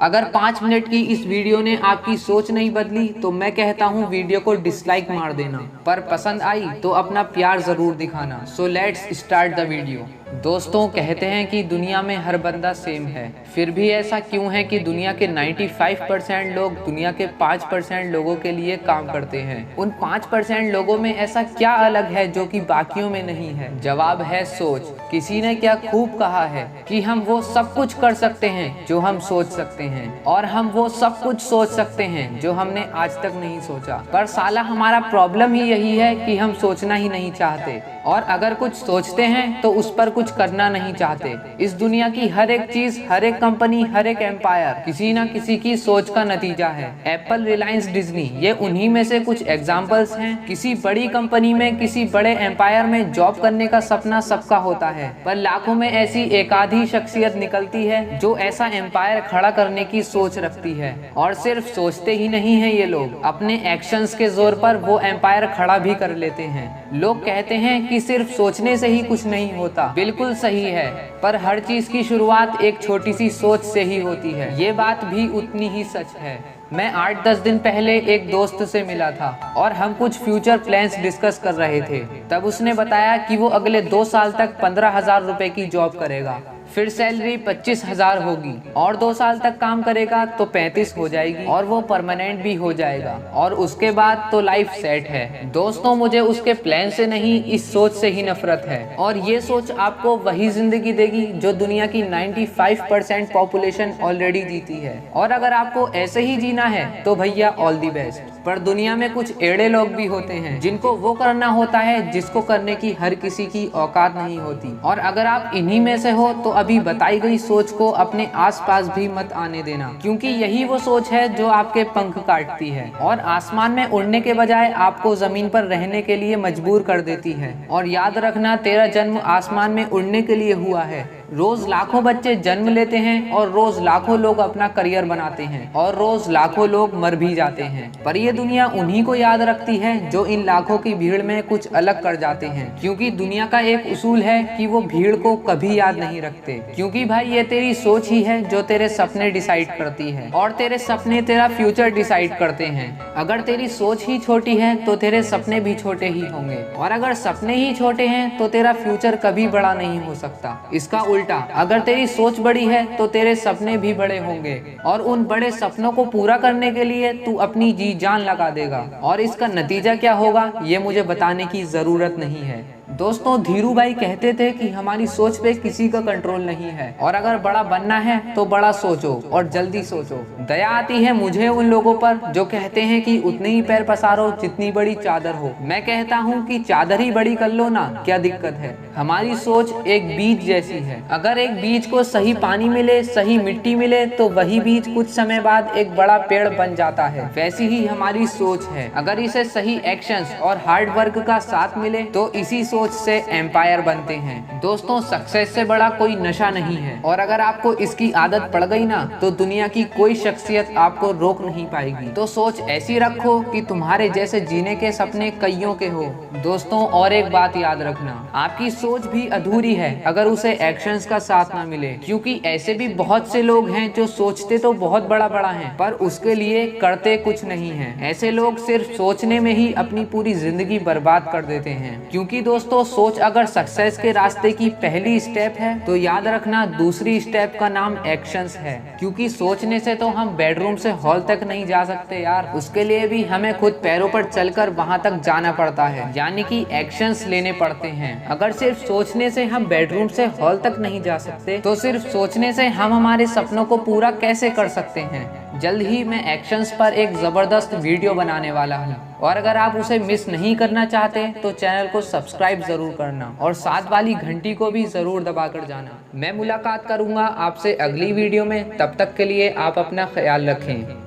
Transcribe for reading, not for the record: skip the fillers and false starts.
अगर 5 मिनट की इस वीडियो ने आपकी सोच नहीं बदली तो मैं कहता हूँ वीडियो को डिसलाइक मार देना, पर पसंद आई तो अपना प्यार जरूर दिखाना। So let's start the video. दोस्तों, कहते हैं कि दुनिया में हर बंदा सेम है, फिर भी ऐसा क्यों है कि दुनिया के 95% लोग दुनिया के 5% लोगों के लिए काम करते हैं? उन 5% लोगों में ऐसा क्या अलग है जो कि बाकियों में नहीं है? जवाब है सोच। किसी ने क्या खूब कहा है कि हम वो सब कुछ कर सकते हैं जो हम सोच सकते हैं, और हम वो सब कुछ सोच सकते हैं जो हमने आज तक नहीं सोचा। पर साला हमारा प्रॉब्लम ही यही है कि हम सोचना ही नहीं चाहते, और अगर कुछ सोचते हैं तो उस पर कुछ करना नहीं चाहते। इस दुनिया की हर एक चीज, हर एक कंपनी, हर एक एम्पायर किसी न किसी की सोच का नतीजा है। एप्पल, रिलायंस, डिज्नी, ये उन्हीं में से कुछ एग्जाम्पल्स हैं। किसी बड़ी कंपनी में, किसी बड़े एम्पायर में जॉब करने का सपना सबका होता है, पर लाखों में ऐसी एक आधी शख्सियत निकलती है जो ऐसा एम्पायर खड़ा करने की सोच रखती है। और सिर्फ सोचते ही नहीं है, ये लोग अपने एक्शंस के जोर पर वो एम्पायर खड़ा भी कर लेते हैं। लोग कहते हैं कि सिर्फ सोचने से ही कुछ नहीं होता। बिल्कुल सही है, पर हर चीज की शुरुआत एक छोटी सी सोच से ही होती है। ये बात भी उतनी ही सच है। मैं 8-10 दिन पहले एक दोस्त से मिला था और हम कुछ फ्यूचर प्लान्स डिस्कस कर रहे थे। तब उसने बताया कि वो अगले 2 साल तक 15,000 रुपए की जॉब करेगा, फिर सैलरी 25,000 होगी, और 2 साल तक काम करेगा तो 35 हो जाएगी, और वो परमानेंट भी हो जाएगा, और उसके बाद तो लाइफ सेट है। दोस्तों, मुझे उसके प्लान से नहीं, इस सोच से ही नफरत है। और ये सोच आपको वही जिंदगी देगी जो दुनिया की 95% पॉपुलेशन ऑलरेडी जीती है। और अगर आपको ऐसे ही जीना है तो भैया ऑल दी बेस्ट। पर दुनिया में कुछ एड़े लोग भी होते हैं जिनको वो करना होता है जिसको करने की हर किसी की औकात नहीं होती। और अगर आप इन्हीं में से हो तो अभी बताई गई सोच को अपने आसपास भी मत आने देना, क्योंकि यही वो सोच है जो आपके पंख काटती है और आसमान में उड़ने के बजाय आपको जमीन पर रहने के लिए मजबूर कर देती है। और याद रखना, तेरा जन्म आसमान में उड़ने के लिए हुआ है। रोज लाखों बच्चे जन्म लेते हैं, और रोज लाखों लोग अपना करियर बनाते हैं, और रोज लाखों लोग मर भी जाते हैं। पर ये दुनिया उन्हीं को याद रखती है जो इन लाखों की भीड़ में कुछ अलग कर जाते हैं, क्योंकि दुनिया का एक उसूल है कि वो भीड़ को कभी याद नहीं रखते। क्योंकि भाई, ये तेरी सोच ही है जो तेरे सपने डिसाइड करती है, और तेरे सपने तेरा फ्यूचर डिसाइड करते हैं। अगर तेरी सोच ही छोटी है तो तेरे सपने भी छोटे ही होंगे, और अगर सपने ही छोटे हैं तो तेरा फ्यूचर कभी बड़ा नहीं हो सकता। इसका उल्टा, अगर तेरी सोच बड़ी है तो तेरे सपने भी बड़े होंगे, और उन बड़े सपनों को पूरा करने के लिए तू अपनी जी जान लगा देगा। और इसका नतीजा क्या होगा ये मुझे बताने की जरूरत नहीं है। दोस्तों, धीरू भाई कहते थे कि हमारी सोच पे किसी का कंट्रोल नहीं है, और अगर बड़ा बनना है तो बड़ा सोचो और जल्दी सोचो। दया आती है मुझे उन लोगों पर जो कहते हैं कि उतने ही पैर पसारो जितनी बड़ी चादर हो। मैं कहता हूँ कि चादर ही बड़ी कर लो ना, क्या दिक्कत है? हमारी सोच एक बीज जैसी है। अगर एक बीज को सही पानी मिले, सही मिट्टी मिले, तो वही बीज कुछ समय बाद एक बड़ा पेड़ बन जाता है। वैसी ही हमारी सोच है। अगर इसे सही एक्शंस और हार्ड वर्क का साथ मिले तो इसी सोच से एम्पायर बनते हैं। दोस्तों, सक्सेस से बड़ा कोई नशा नहीं है, और अगर आपको इसकी आदत पड़ गई ना तो दुनिया की कोई शख्सियत आपको रोक नहीं पाएगी। तो सोच ऐसी रखो कि तुम्हारे जैसे जीने के सपने कईयों के हो। दोस्तों, और एक बात याद रखना, आपकी सोच भी अधूरी है अगर उसे एक्शंस का साथ ना मिले, क्योंकि ऐसे भी बहुत से लोग हैं जो सोचते तो बहुत बड़ा बड़ा हैं, पर उसके लिए करते कुछ नहीं है। ऐसे लोग सिर्फ सोचने में ही अपनी पूरी जिंदगी बर्बाद कर देते हैं। क्योंकि दोस्तों, सोच अगर सक्सेस के रास्ते की पहली स्टेप है तो याद रखना दूसरी स्टेप का नाम एक्शंस है। क्योंकि सोचने से तो हम बेडरूम से हॉल तक नहीं जा सकते यार, उसके लिए भी हमें खुद पैरों पर चलकर वहां तक जाना पड़ता है, यानी कि एक्शंस लेने पड़ते हैं। अगर सिर्फ सोचने से हम बेडरूम से हॉल तक नहीं जा सकते तो सिर्फ सोचने से हम हमारे सपनों को पूरा कैसे कर सकते हैं? जल्द ही मैं एक्शंस पर एक जबरदस्त वीडियो बनाने वाला हूँ, और अगर आप उसे मिस नहीं करना चाहते तो चैनल को सब्सक्राइब जरूर करना, और साथ वाली घंटी को भी जरूर दबाकर जाना। मैं मुलाकात करूंगा आपसे अगली वीडियो में, तब तक के लिए आप अपना ख्याल रखें।